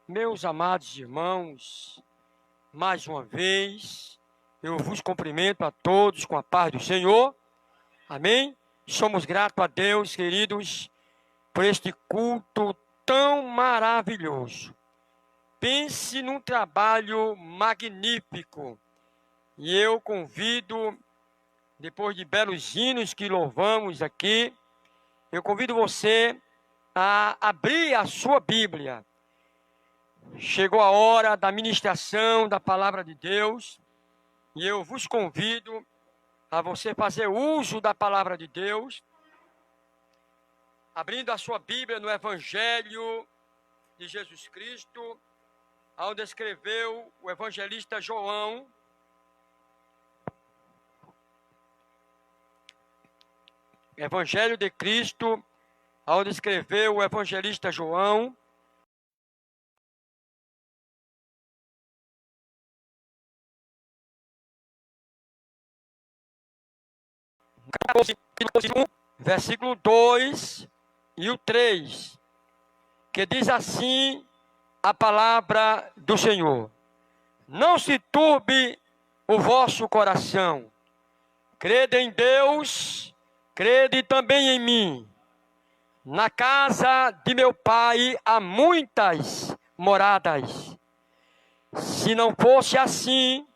Meus amados irmãos, mais uma vez, eu vos cumprimento a todos com a paz do Senhor. Amém? Somos gratos a Deus, queridos, por este culto tão maravilhoso. Pense num trabalho magnífico. E eu convido, depois de belos hinos que louvamos aqui, eu convido você a abrir a sua Bíblia. Chegou a hora da ministração da palavra de Deus e eu vos convido a você fazer uso da palavra de Deus, abrindo a sua Bíblia no Evangelho de Jesus Cristo, onde escreveu o evangelista João. Evangelho de Cristo, onde escreveu o evangelista João. Versículo 2 e o 3, que diz assim a palavra do Senhor: Não se turbe o vosso coração, crede em Deus, crede também em mim. Na casa de meu Pai há muitas moradas. Se não fosse assim,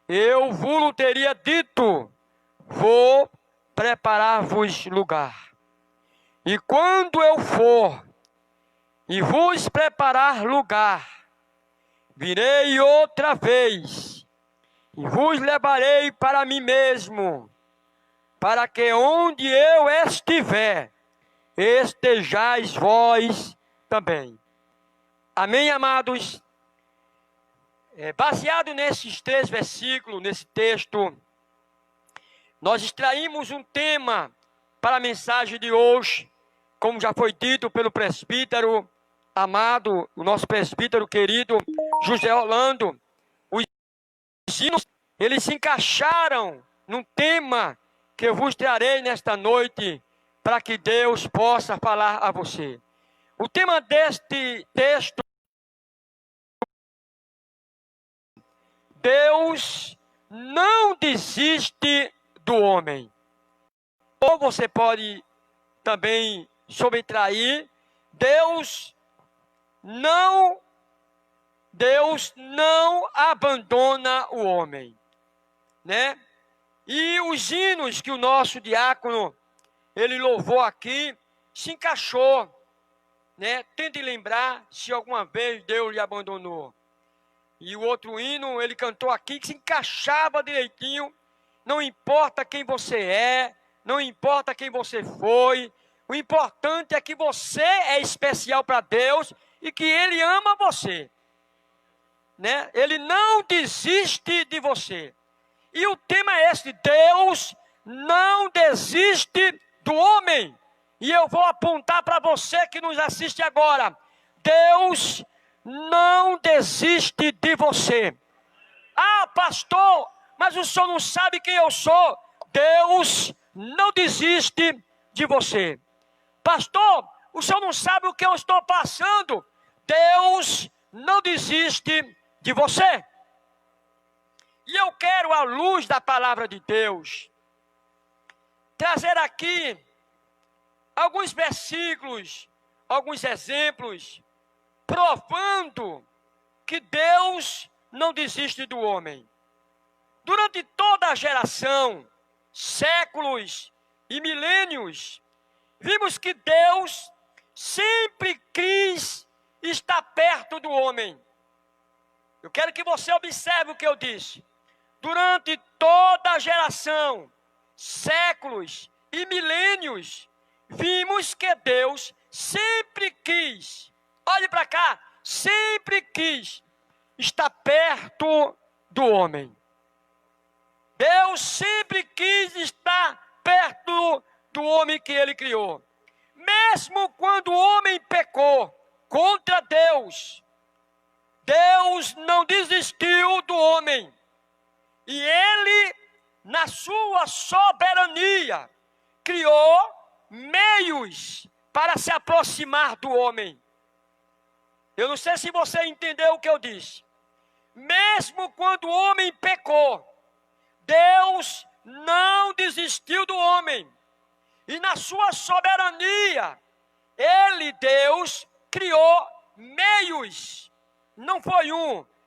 eu vos teria dito: vou preparar-vos lugar. E quando eu for e vos preparar lugar, virei outra vez e vos levarei para mim mesmo, para que onde eu estiver, estejais vós também. Amém, amados? Baseado nesses 3 versículos, nesse texto, nós extraímos um tema para a mensagem de hoje, como já foi dito pelo presbítero amado, o nosso presbítero querido, José Orlando. Os hinos, eles se encaixaram num tema que eu vos trarei nesta noite, para que Deus possa falar a você. O tema deste texto: Deus não desiste do homem. Ou você pode também subtrair: Deus não abandona o homem, né? E os hinos que o nosso diácono ele louvou aqui se encaixou, né? Tente lembrar se alguma vez Deus lhe abandonou. E o outro hino ele cantou aqui que se encaixava direitinho. Não importa quem você é, não importa quem você foi, o importante é que você é especial para Deus e que Ele ama você, né? Ele não desiste de você. E o tema é esse: Deus não desiste do homem. E eu vou apontar para você que nos assiste agora: Deus não desiste de você. Ah, pastor, mas o senhor não sabe quem eu sou. Deus não desiste de você. Pastor, o senhor não sabe o que eu estou passando. Deus não desiste de você. E eu quero, à luz da palavra de Deus, trazer aqui alguns versículos, alguns exemplos, provando que Deus não desiste do homem. Durante toda a geração, séculos e milênios, vimos que Deus sempre quis estar perto do homem. Eu quero que você observe o que eu disse. Durante toda a geração, séculos e milênios, vimos que Deus sempre quis, olhe para cá, sempre quis estar perto do homem. Deus sempre quis estar perto do homem que Ele criou. Mesmo quando o homem pecou contra Deus, Deus não desistiu do homem. E Ele, na sua soberania, criou meios para se aproximar do homem. Eu não sei se você entendeu o que eu disse. Mesmo quando o homem pecou, Deus não desistiu do homem. E na sua soberania, Deus, criou meios, não foi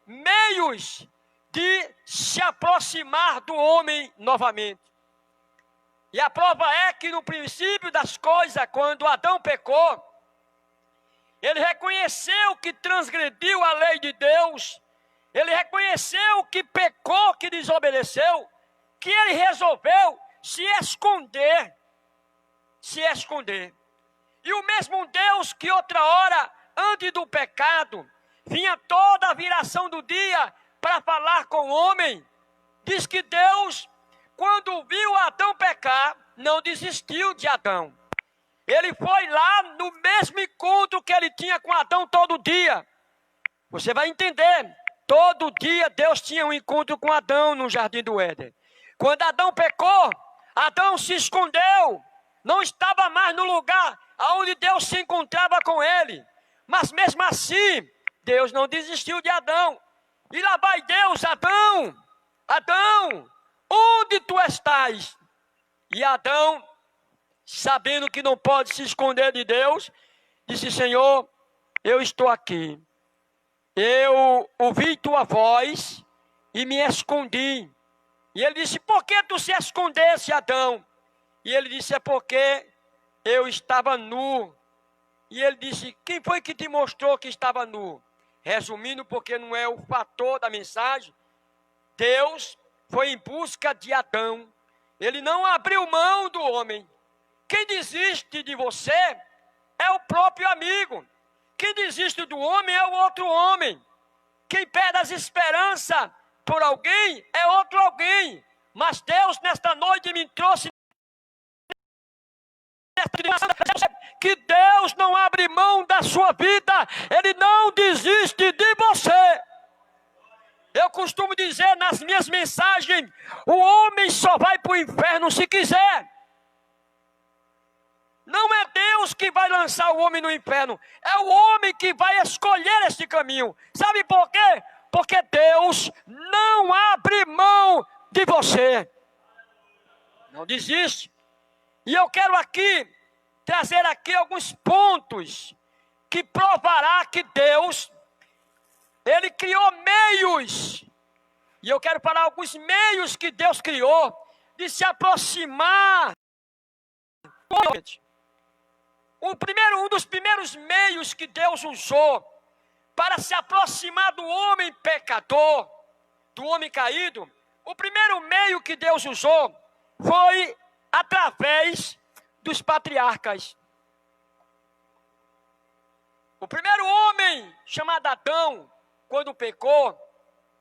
meios de se aproximar do homem novamente. E a prova é que no princípio das coisas, quando Adão pecou, ele reconheceu que transgrediu a lei de Deus, ele reconheceu que pecou, que desobedeceu, que ele resolveu se esconder. E o mesmo Deus que outra hora, antes do pecado, vinha toda a viração do dia para falar com o homem, diz que Deus, quando viu Adão pecar, não desistiu de Adão. Ele foi lá no mesmo encontro que ele tinha com Adão todo dia. Você vai entender. Todo dia Deus tinha um encontro com Adão no jardim do Éden. Quando Adão pecou, Adão se escondeu. Não estava mais no lugar onde Deus se encontrava com ele. Mas mesmo assim, Deus não desistiu de Adão. E lá vai Deus, Adão, onde tu estás? E Adão, sabendo que não pode se esconder de Deus, disse: Senhor, eu estou aqui. Eu ouvi tua voz e me escondi. E ele disse: por que tu se escondesse, Adão? E ele disse: é porque eu estava nu. E ele disse: quem foi que te mostrou que estava nu? Resumindo, porque não é o fator da mensagem, Deus foi em busca de Adão. Ele não abriu mão do homem. Quem desiste de você é o próprio amigo. Quem desiste do homem é o outro homem. Quem perde as esperanças por alguém é outro alguém. Mas Deus nesta noite me trouxe que Deus não abre mão da sua vida. Ele não desiste de você. Eu costumo dizer nas minhas mensagens: o homem só vai para o inferno se quiser. Não é Deus que vai lançar o homem no inferno. É o homem que vai escolher este caminho. Sabe por quê? Porque Deus não abre mão de você. Não desiste. E eu quero aqui trazer aqui alguns pontos que provará que Deus, Ele criou meios. E eu quero falar alguns meios que Deus criou de se aproximar. Um dos primeiros meios que Deus usou para se aproximar do homem pecador, do homem caído, o primeiro meio que Deus usou foi através dos patriarcas. O primeiro homem, chamado Adão, quando pecou,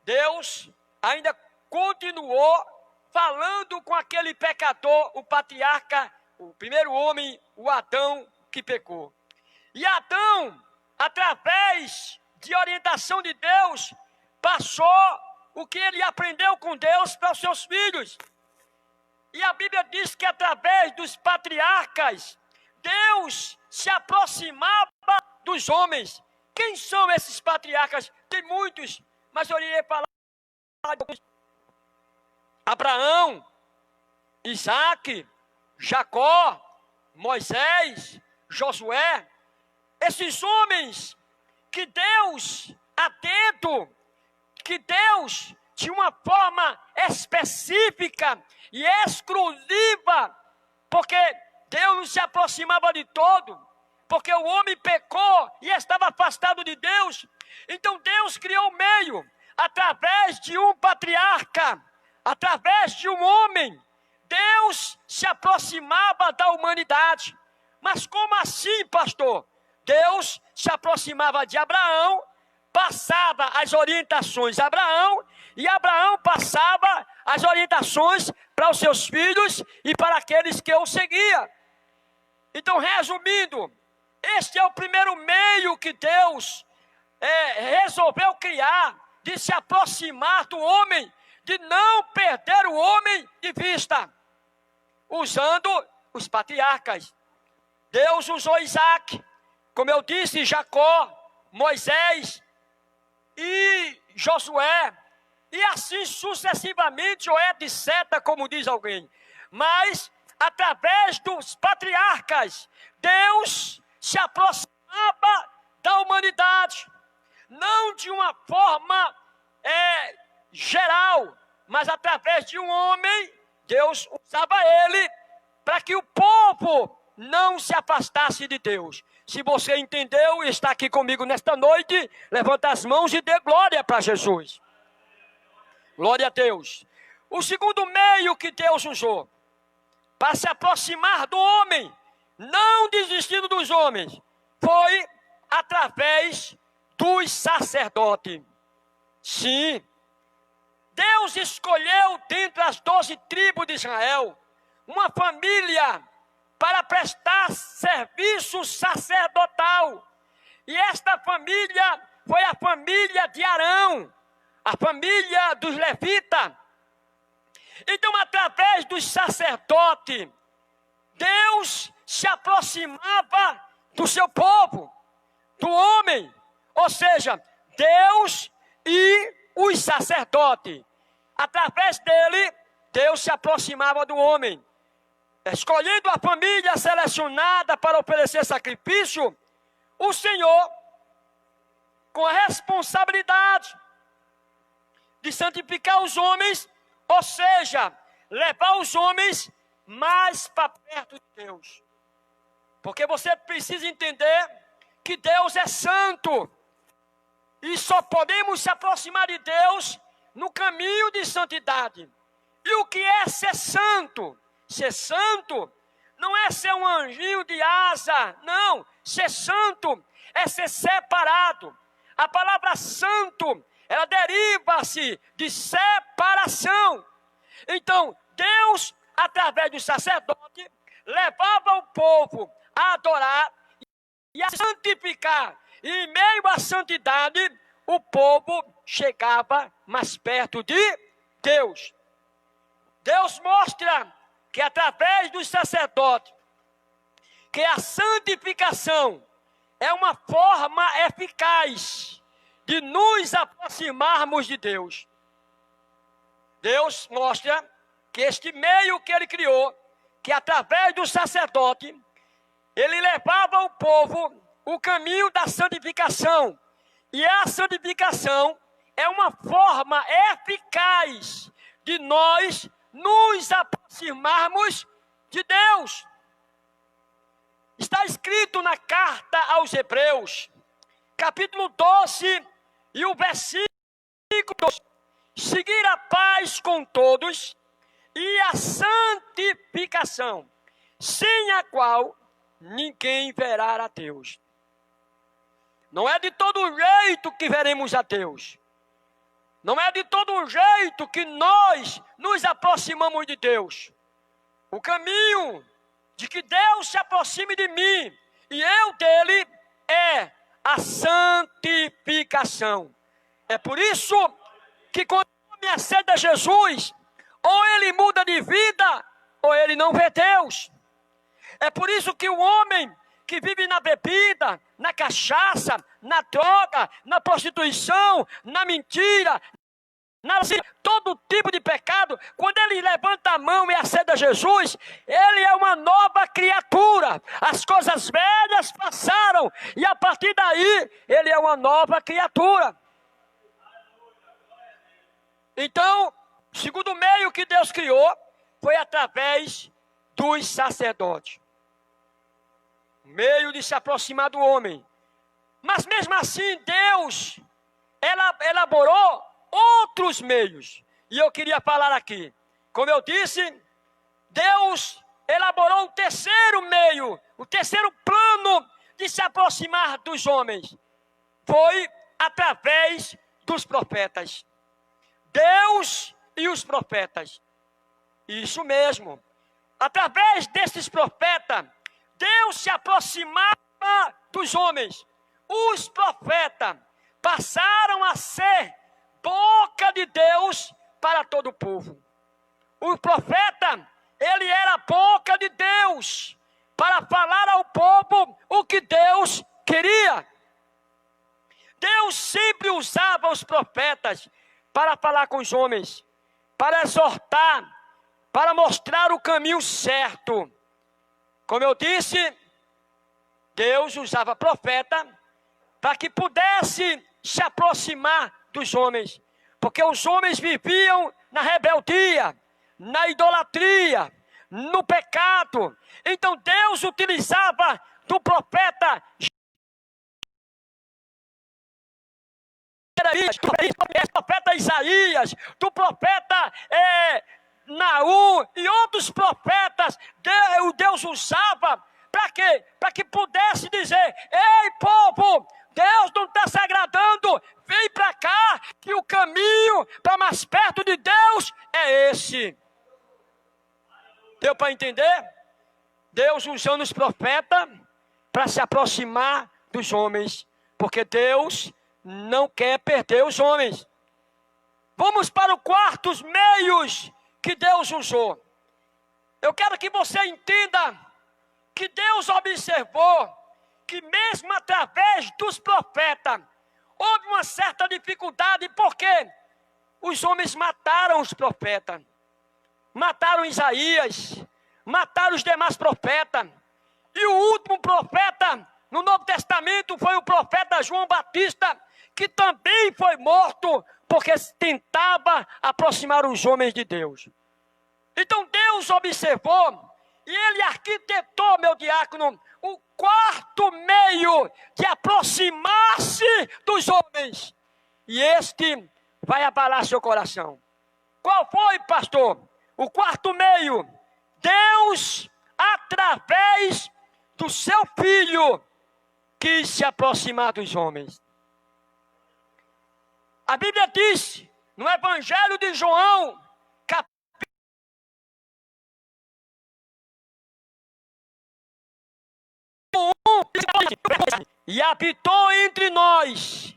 Deus ainda continuou falando com aquele pecador, o patriarca, o primeiro homem, o Adão, que pecou. E Adão, através de orientação de Deus, passou o que ele aprendeu com Deus para os seus filhos. E a Bíblia diz que através dos patriarcas, Deus se aproximava dos homens. Quem são esses patriarcas? Tem muitos, mas eu irei falar de Abraão, Isaac, Jacó, Moisés, Josué. Esses homens que Deus, atento, que Deus, de uma forma específica e exclusiva, porque Deus não se aproximava de todo, porque o homem pecou e estava afastado de Deus. Então Deus criou um meio, através de um patriarca, através de um homem, Deus se aproximava da humanidade. Mas como assim, pastor? Deus se aproximava de Abraão, passava as orientações a Abraão, e Abraão passava as orientações para os seus filhos e para aqueles que o seguiam. Então, resumindo, este é o primeiro meio que Deus resolveu criar, de se aproximar do homem, de não perder o homem de vista, usando os patriarcas. Deus usou Isaac, como eu disse, Jacó, Moisés e Josué, e assim sucessivamente, ou etc., como diz alguém. Mas, através dos patriarcas, Deus se aproximava da humanidade, não de uma forma geral, mas através de um homem. Deus usava ele para que o povo não se afastasse de Deus. Se você entendeu e está aqui comigo nesta noite, levanta as mãos e dê glória para Jesus. Glória a Deus. O segundo meio que Deus usou para se aproximar do homem, não desistindo dos homens, foi através dos sacerdotes. Sim, Deus escolheu dentre as 12 tribos de Israel uma família para prestar serviço sacerdotal. E esta família foi a família de Arão, a família dos levitas. Então, através dos sacerdotes, Deus se aproximava do seu povo, do homem. Ou seja, Deus e os sacerdotes. Através dele, Deus se aproximava do homem. Escolhendo a família selecionada para oferecer sacrifício, o Senhor, com a responsabilidade de santificar os homens, ou seja, levar os homens mais para perto de Deus. Porque você precisa entender que Deus é santo. E só podemos se aproximar de Deus no caminho de santidade. E o que é ser santo? Ser santo não é ser um anjinho de asa, não. Ser santo é ser separado. A palavra santo, ela deriva-se de separação. Então, Deus, através do sacerdote, levava o povo a adorar e a santificar. E em meio à santidade, o povo chegava mais perto de Deus. Deus mostra que através dos sacerdotes, que a santificação é uma forma eficaz de nos aproximarmos de Deus. Deus mostra que este meio que ele criou, que através do sacerdote, ele levava o povo o caminho da santificação. E a santificação é uma forma eficaz de nós nos aproximarmos de Deus. Está escrito na carta aos Hebreus, capítulo 12, e o versículo 2: seguir a paz com todos e a santificação, sem a qual ninguém verá a Deus. Não é de todo jeito que veremos a Deus. Não é de todo jeito que nós nos aproximamos de Deus. O caminho de que Deus se aproxime de mim e eu dele é a santificação. É por isso que quando o homem aceita Jesus, ou ele muda de vida, ou ele não vê Deus. É por isso que o homem que vive na bebida, na cachaça, na droga, na prostituição, na mentira, todo tipo de pecado, quando ele levanta a mão e aceita Jesus, ele é uma nova criatura. As coisas velhas passaram e a partir daí ele é uma nova criatura. Então, o segundo meio que Deus criou foi através dos sacerdotes. Meio de se aproximar do homem. Mas mesmo assim, Deus elaborou outros meios. E eu queria falar aqui. Como eu disse, Deus elaborou um terceiro meio, o terceiro plano de se aproximar dos homens. Foi através dos profetas. Deus e os profetas. Isso mesmo. Através desses profetas, Deus se aproximava dos homens. Os profetas passaram a ser boca de Deus para todo o povo. O profeta, ele era a boca de Deus para falar ao povo o que Deus queria. usava os profetas para falar com os homens, para exortar, para mostrar o caminho certo. Como eu disse, Deus usava profeta para que pudesse se aproximar dos homens, porque os homens viviam na rebeldia, na idolatria, no pecado. Então Deus utilizava do profeta do profeta Isaías, do profeta Naum e outros profetas. Deus usava para quê? Para que pudesse dizer: ei, povo, Deus não está se agradando, vem para cá, que o caminho para mais perto de Deus é esse. Deu para entender? Deus usando os profetas para se aproximar dos homens, porque Deus não quer perder os homens. Vamos para o quarto meios que Deus usou. Eu quero que você entenda que Deus observou que mesmo através dos profetas houve uma certa dificuldade, porque os homens mataram os profetas, mataram Isaías, mataram os demais profetas. E o último profeta no Novo Testamento foi o profeta João Batista, que também foi morto porque tentava aproximar os homens de Deus. Então Deus observou e Ele arquitetou, meu diácono, o quarto meio de aproximar-se dos homens. E este vai abalar seu coração. Qual foi, pastor? O quarto meio: Deus, através do seu Filho, quis se aproximar dos homens. A Bíblia diz, no Evangelho de João, capítulo 1, e habitou entre nós,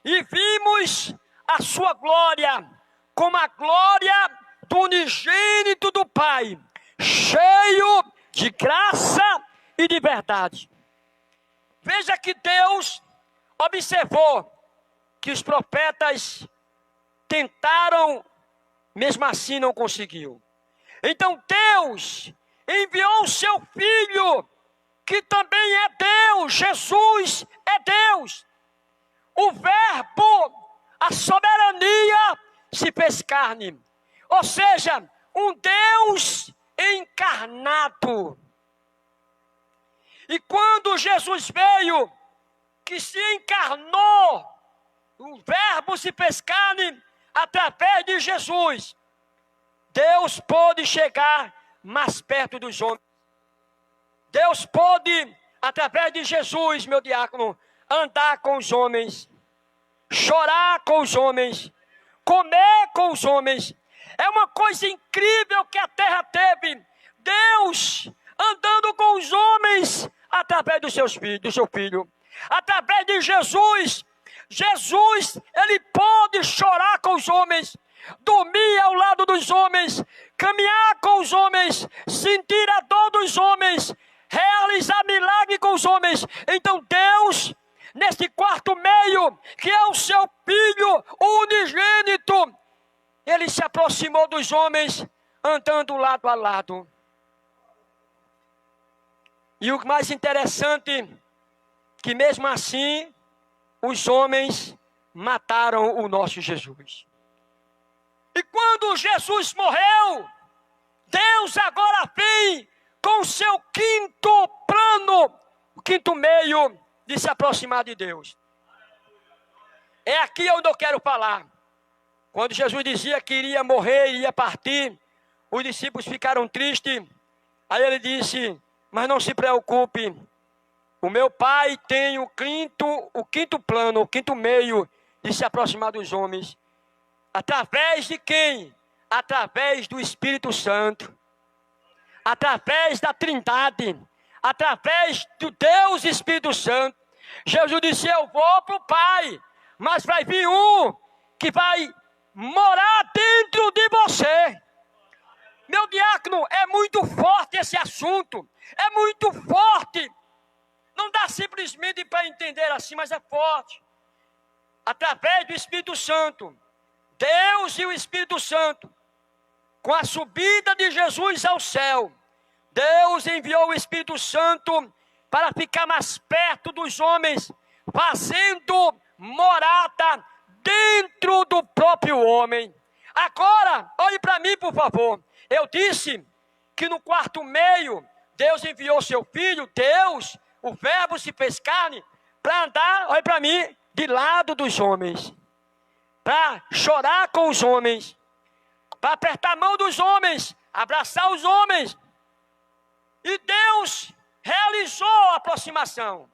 e vimos a sua glória, como a glória do unigênito do Pai, cheio de graça e de verdade. Veja que Deus observou que os profetas tentaram, mesmo assim não conseguiu. Então Deus enviou o seu Filho, que também é Deus. Jesus é Deus. O Verbo, a soberania, se fez carne. Ou seja, um Deus encarnado. E quando Jesus veio, que se encarnou, o Verbo se fez carne através de Jesus, Deus pôde chegar mais perto dos homens. Deus pôde, através de Jesus, meu diácono, andar com os homens, chorar com os homens, comer com os homens. É uma coisa incrível que a terra teve. Deus andando com os homens através do seu filho. Através de Jesus, ele pôde chorar com os homens, dormir ao lado dos homens, caminhar com os homens, sentir a dor dos homens, realizar milagre com os homens. Então Deus, neste quarto meio, que é o seu Filho unigênito, ele se aproximou dos homens, andando lado a lado. E o mais interessante, que mesmo assim, os homens mataram o nosso Jesus. E quando Jesus morreu, Deus agora vem com o seu quinto plano, o quinto meio de se aproximar de Deus. É aqui onde eu quero falar. Quando Jesus dizia que iria morrer, iria partir, os discípulos ficaram tristes. Aí ele disse: mas não se preocupe, o meu Pai tem o quinto plano, o quinto meio de se aproximar dos homens. Através de quem? Através do Espírito Santo. Através da Trindade. Através do Deus Espírito Santo. Jesus disse: eu vou para o Pai, mas vai vir um que vai morar dentro de você. Meu diácono, é muito forte esse assunto. É muito forte. Não dá simplesmente para entender assim, mas é forte. através do Espírito Santo, Deus e o Espírito Santo, com a subida de Jesus ao céu, Deus enviou o Espírito Santo para ficar mais perto dos homens, fazendo morada dentro do próprio homem. Agora, olhe para mim, por favor. Eu disse que no quarto meio, Deus enviou seu Filho, Deus, o Verbo se fez carne, para andar, olhe para mim, de lado dos homens, para chorar com os homens, para apertar a mão dos homens, abraçar os homens. E Deus realizou a aproximação.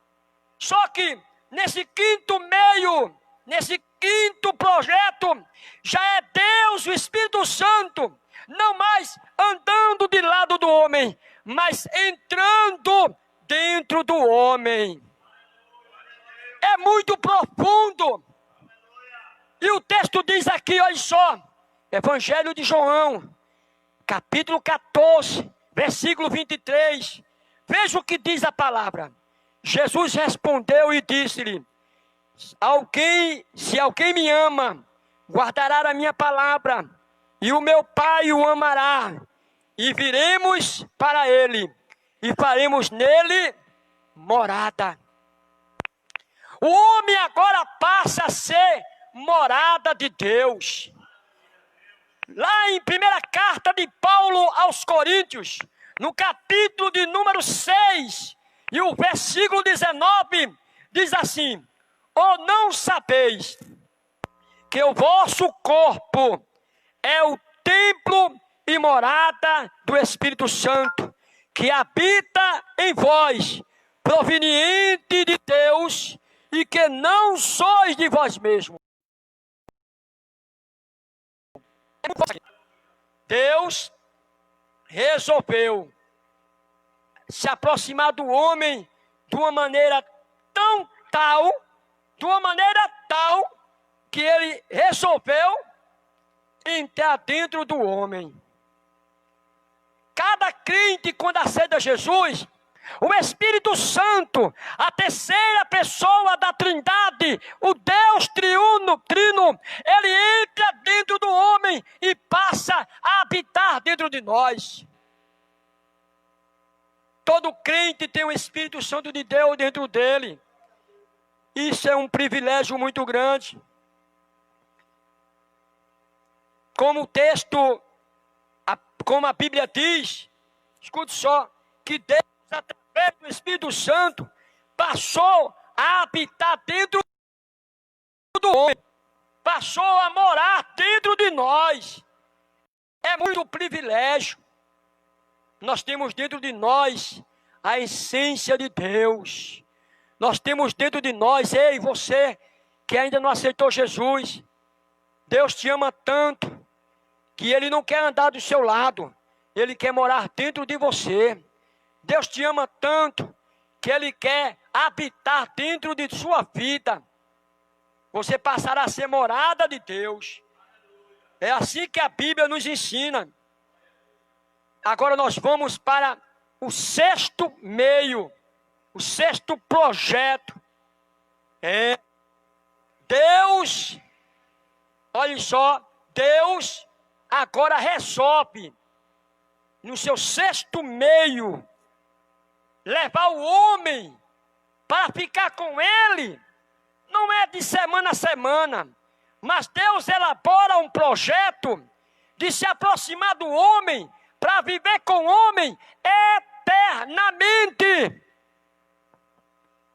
Só que nesse quinto meio, nesse quinto projeto, já é Deus, o Espírito Santo, não mais andando de lado do homem, mas entrando dentro do homem. É muito profundo. E o texto diz aqui, olha só, Evangelho de João, capítulo 14, versículo 23. Veja o que diz a palavra. Jesus respondeu e disse-lhe: se alguém me ama, guardará a minha palavra, e o meu Pai o amará, e viremos para ele, e faremos nele morada. O homem agora passa a ser morada de Deus. Lá em primeira carta de Paulo aos Coríntios, no capítulo de número 6, e o versículo 19, diz assim: ou não sabeis que o vosso corpo é o templo e morada do Espírito Santo, que habita em vós, proveniente de Deus, e que não sois de vós mesmos. Deus resolveu se aproximar do homem de uma maneira tal, que ele resolveu entrar dentro do homem. Cada crente, quando aceita Jesus, o Espírito Santo, a terceira pessoa da Trindade, o Deus trino, ele entra dentro do homem e passa a habitar dentro de nós. Todo crente tem o Espírito Santo de Deus dentro dele. Isso é um privilégio muito grande. Como o texto, como a Bíblia diz, escute só, que Deus, através do Espírito Santo, passou a habitar dentro do homem, passou a morar dentro de nós. É muito privilégio. Nós temos dentro de nós a essência de Deus. Nós temos dentro de nós, ei, você que ainda não aceitou Jesus, Deus te ama tanto que Ele não quer andar do seu lado, Ele quer morar dentro de você. Deus te ama tanto que Ele quer habitar dentro de sua vida. Você passará a ser morada de Deus. É assim que a Bíblia nos ensina. Agora nós vamos para o sexto meio, o sexto projeto. Deus, olha só, Deus agora resolve, no seu sexto meio, levar o homem para ficar com ele. Não é de semana a semana, mas Deus elabora um projeto de se aproximar do homem para viver com o homem eternamente.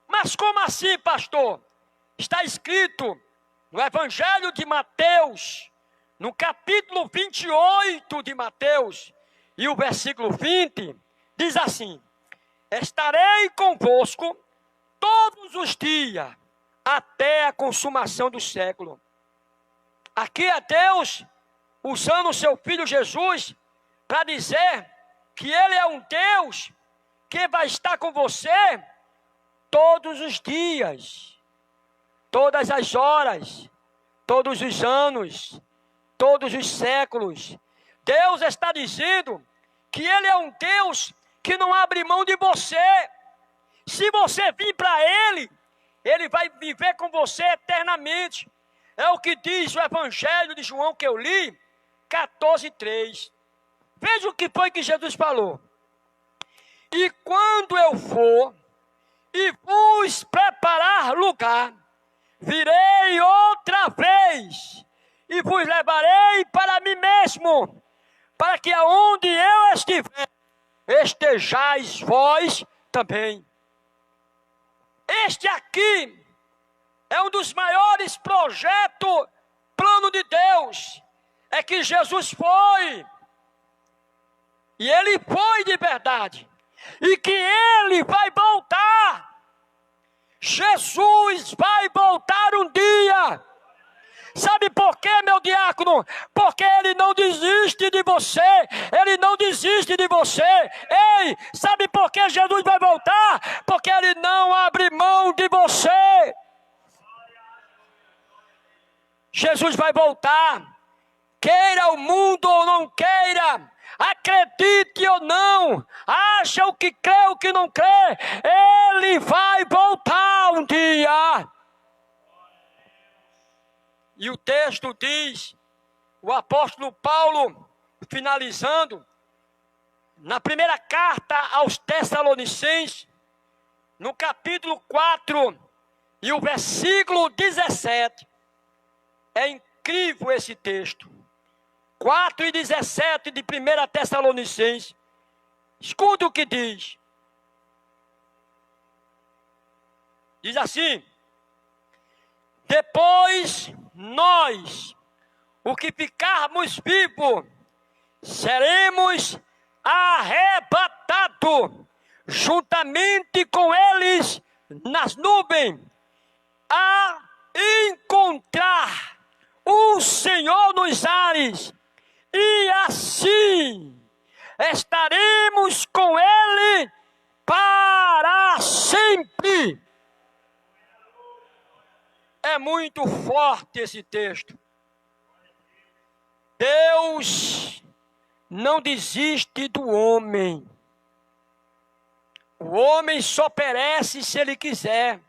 Mas como assim, pastor? Está escrito no Evangelho de Mateus, no capítulo 28 de Mateus, e o versículo 20, diz assim: estarei convosco todos os dias, até a consumação do século. Aqui é Deus usando o seu Filho Jesus para dizer que Ele é um Deus que vai estar com você todos os dias, todas as horas, todos os anos, todos os séculos. Deus está dizendo que Ele é um Deus que não abre mão de você. Se você vir para Ele, Ele vai viver com você eternamente. É o que diz o Evangelho de João que eu li, 14:3. Veja o que foi que Jesus falou. E quando eu for e vos preparar lugar, virei outra vez e vos levarei para mim mesmo, para que aonde eu estiver, estejais vós também. Este aqui é um dos maiores projetos, plano de Deus, é que Jesus foi, e Ele foi de verdade, e que Ele vai voltar. Jesus vai voltar um dia. Sabe por quê, meu diácono? Porque Ele não desiste de você. Ele não desiste de você. Ei, sabe por que Jesus vai voltar? Porque Ele não abre mão de você. Jesus vai voltar. Queira o mundo ou não queira, acredite ou não, acha o que crê ou o que não crê, Ele vai voltar um dia. E o texto diz, o apóstolo Paulo, finalizando, na primeira carta aos Tessalonicenses, no capítulo 4, e o versículo 17, é incrível esse texto. 4:17 de 1 Tessalonicenses. Escuta o que diz. Diz assim: depois nós, o que ficarmos vivos, seremos arrebatados juntamente com eles nas nuvens, a encontrar o Senhor nos ares, e assim estaremos com Ele para sempre. É muito forte esse texto. Deus não desiste do homem. O homem só perece se ele quiser.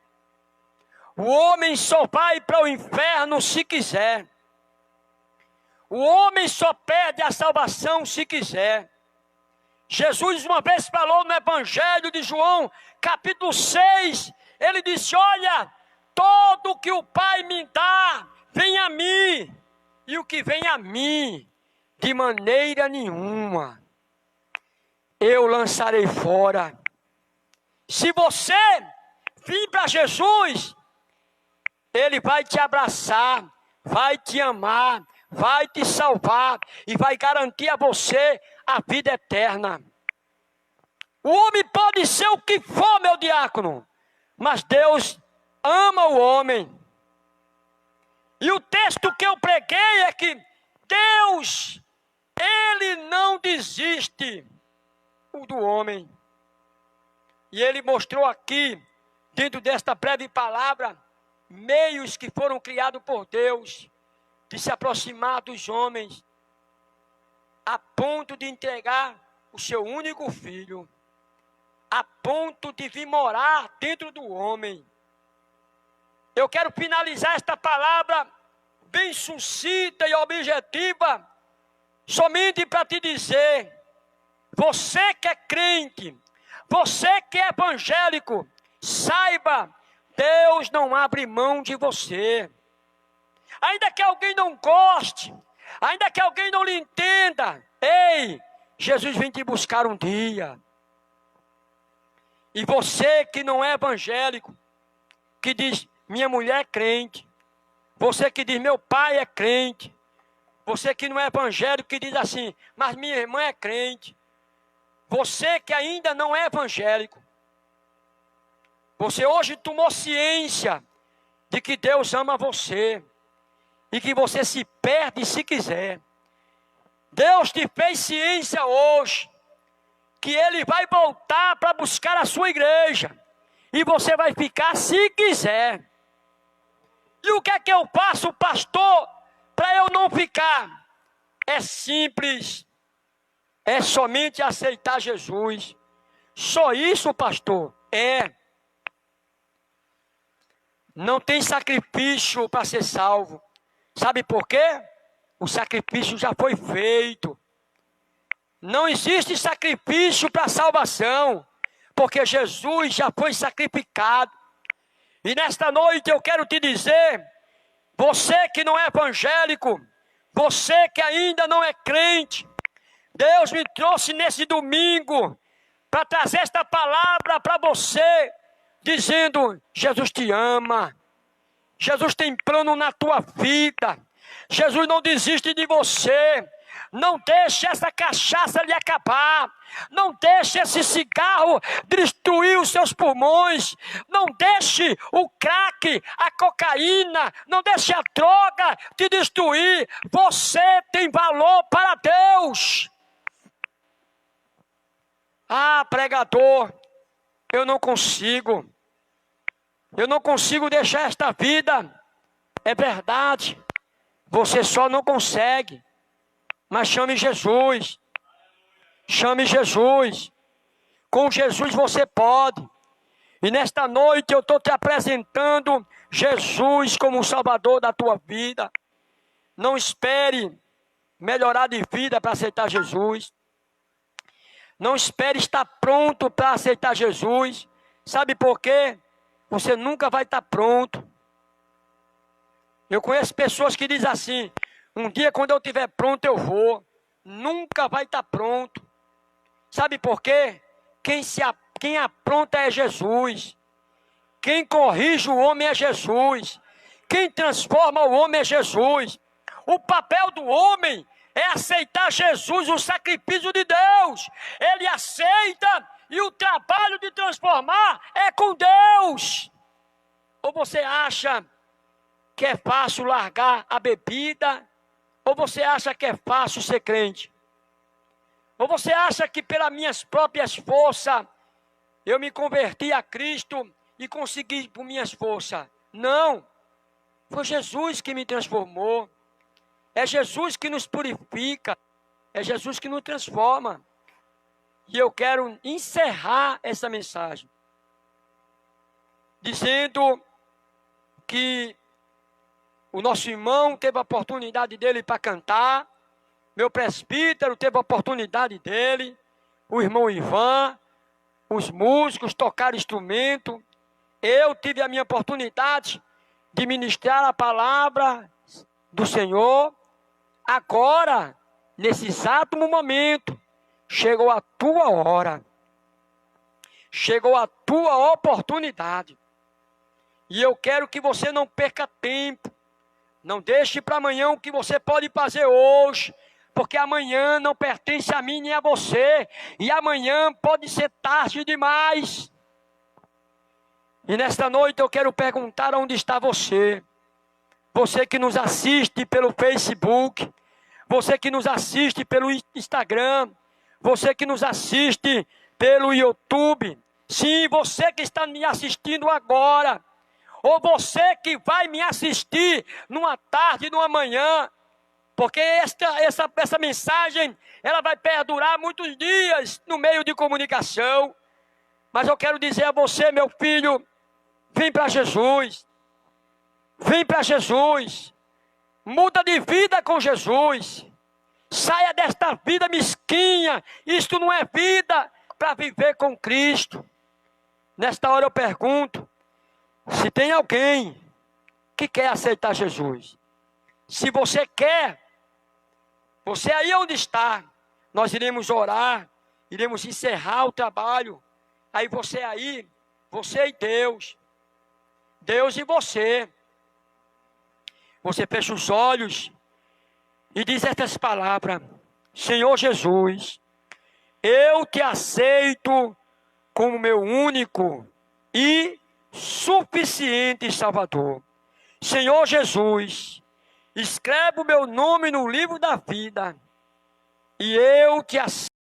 O homem só vai para o inferno se quiser. O homem só perde a salvação se quiser. Jesus uma vez falou no Evangelho de João, capítulo 6, ele disse: olha, todo que o Pai me dá, vem a mim, e o que vem a mim, de maneira nenhuma, eu lançarei fora. Se você vir para Jesus, Ele vai te abraçar, vai te amar, vai te salvar e vai garantir a você a vida eterna. O homem pode ser o que for, meu diácono, mas Deus ama o homem. E o texto que eu preguei é que Deus, Ele não desiste do homem. E Ele mostrou aqui, dentro desta breve palavra, meios que foram criados por Deus de se aproximar dos homens, a ponto de entregar o seu único filho, a ponto de vir morar dentro do homem. Eu quero finalizar esta palavra bem sucinta e objetiva, somente para te dizer, você que é crente, você que é evangélico, saiba, Deus não abre mão de você. Ainda que alguém não goste, ainda que alguém não lhe entenda, ei, Jesus vem te buscar um dia. E você que não é evangélico, que diz, minha mulher é crente, você que diz, meu pai é crente, você que não é evangélico, que diz assim, mas minha irmã é crente, você que ainda não é evangélico, você hoje tomou ciência de que Deus ama você, e que você se perde se quiser. Deus te fez ciência hoje, que Ele vai voltar para buscar a sua igreja, e você vai ficar se quiser. E o que é que eu faço, pastor, para eu não ficar? É simples, é somente aceitar Jesus. Só isso, pastor, é. Não tem sacrifício para ser salvo. Sabe por quê? O sacrifício já foi feito. Não existe sacrifício para salvação, porque Jesus já foi sacrificado. E nesta noite eu quero te dizer, você que não é evangélico, você que ainda não é crente, Deus me trouxe nesse domingo para trazer esta palavra para você, dizendo: Jesus te ama, Jesus tem plano na tua vida, Jesus não desiste de você. Não deixe essa cachaça lhe acabar. Não deixe esse cigarro destruir os seus pulmões. Não deixe o crack, a cocaína, não deixe a droga te destruir. Você tem valor para Deus. Ah, pregador, eu não consigo deixar esta vida. É verdade, você só não consegue. Mas chame Jesus. Chame Jesus. Com Jesus você pode. E nesta noite eu estou te apresentando Jesus como o Salvador da tua vida. Não espere melhorar de vida para aceitar Jesus. Não espere estar pronto para aceitar Jesus. Sabe por quê? Você nunca vai estar pronto. Eu conheço pessoas que dizem assim: um dia quando eu estiver pronto eu vou. Nunca vai estar pronto. Sabe por quê? Quem apronta é Jesus. Quem corrige o homem é Jesus. Quem transforma o homem é Jesus. O papel do homem é aceitar Jesus, o sacrifício de Deus. Ele aceita e o trabalho de transformar é com Deus. Ou você acha que é fácil largar a bebida? Ou você acha que é fácil ser crente? Ou você acha que pelas minhas próprias forças eu me converti a Cristo e consegui por minhas forças? Não. Foi Jesus que me transformou. É Jesus que nos purifica. É Jesus que nos transforma. E eu quero encerrar essa mensagem dizendo que o nosso irmão teve a oportunidade dele para cantar. Meu presbítero teve a oportunidade dele. O irmão Ivan. Os músicos tocaram instrumento. Eu tive a minha oportunidade de ministrar a palavra do Senhor. Agora, nesse exato momento, chegou a tua hora. Chegou a tua oportunidade. E eu quero que você não perca tempo. Não deixe para amanhã o que você pode fazer hoje, porque amanhã não pertence a mim nem a você, e amanhã pode ser tarde demais. E nesta noite eu quero perguntar onde está você. Você que nos assiste pelo Facebook, você que nos assiste pelo Instagram, você que nos assiste pelo YouTube. Sim, você que está me assistindo agora. Ou você que vai me assistir numa tarde, numa manhã, porque essa mensagem, ela vai perdurar muitos dias no meio de comunicação. Mas eu quero dizer a você, meu filho, vem para Jesus. Vem para Jesus. Muda de vida com Jesus. Saia desta vida mesquinha. Isto não é vida para viver com Cristo. Nesta hora eu pergunto, se tem alguém que quer aceitar Jesus. Se você quer, você aí onde está, nós iremos orar, iremos encerrar o trabalho. Aí você aí, você e Deus. Deus e você. Você fecha os olhos e diz estas palavras: Senhor Jesus, eu te aceito como meu único e suficiente Salvador. Senhor Jesus, escreve o meu nome no livro da vida e eu te aceito